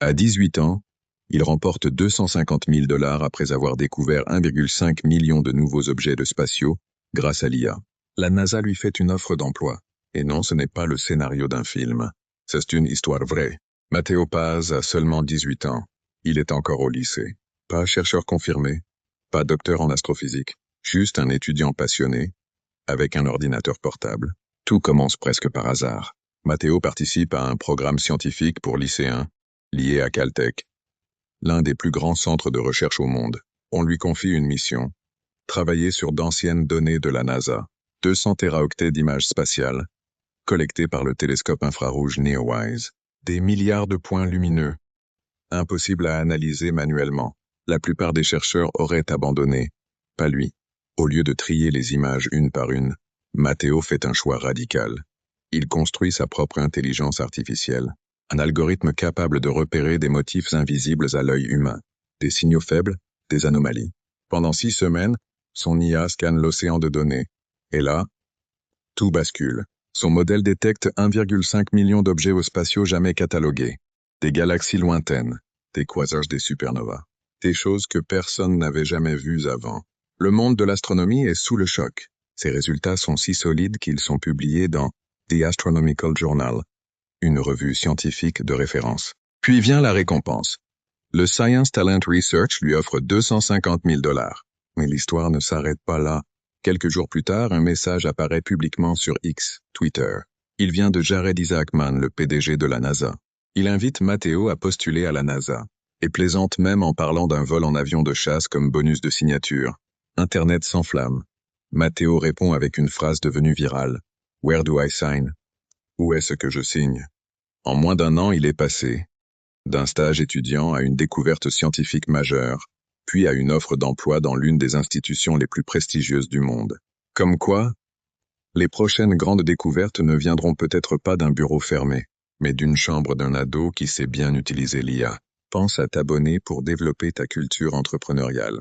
À 18 ans, il remporte 250 000 $ après avoir découvert 1,5 million de nouveaux objets spatiaux grâce à l'IA. La NASA lui fait une offre d'emploi. Et non, ce n'est pas le scénario d'un film. C'est une histoire vraie. Matteo Paz a seulement 18 ans. Il est encore au lycée. Pas chercheur confirmé, pas docteur en astrophysique, juste un étudiant passionné, avec un ordinateur portable. Tout commence presque par hasard. Matteo participe à un programme scientifique pour lycéens, lié à Caltech, l'un des plus grands centres de recherche au monde. On lui confie une mission, travailler sur d'anciennes données de la NASA, 200 téraoctets d'images spatiales, collectées par le télescope infrarouge NEOWISE. Des milliards de points lumineux, impossible à analyser manuellement. La plupart des chercheurs auraient abandonné, pas lui. Au lieu de trier les images une par une, Matteo fait un choix radical. Il construit sa propre intelligence artificielle, un algorithme capable de repérer des motifs invisibles à l'œil humain, des signaux faibles, des anomalies. Pendant 6 semaines, son IA scanne l'océan de données. Et là, tout bascule. Son modèle détecte 1,5 million d'objets spatiaux jamais catalogués. Des galaxies lointaines, des quasars, des supernovas. Des choses que personne n'avait jamais vues avant. Le monde de l'astronomie est sous le choc. Ces résultats sont si solides qu'ils sont publiés dans The Astronomical Journal, une revue scientifique de référence. Puis vient la récompense. Le Science Talent Research lui offre 250 000 $. Mais l'histoire ne s'arrête pas là. Quelques jours plus tard, un message apparaît publiquement sur X, Twitter. Il vient de Jared Isaacman, le PDG de la NASA. Il invite Matteo à postuler à la NASA, et plaisante même en parlant d'un vol en avion de chasse comme bonus de signature. Internet s'enflamme. Matteo répond avec une phrase devenue virale. « Where do I sign ?» Où est-ce que je signe? En moins d'1 an, il est passé d'un stage étudiant à une découverte scientifique majeure, puis à une offre d'emploi dans l'une des institutions les plus prestigieuses du monde. Comme quoi, les prochaines grandes découvertes ne viendront peut-être pas d'un bureau fermé, mais d'une chambre d'un ado qui sait bien utiliser l'IA. Pense à t'abonner pour développer ta culture entrepreneuriale.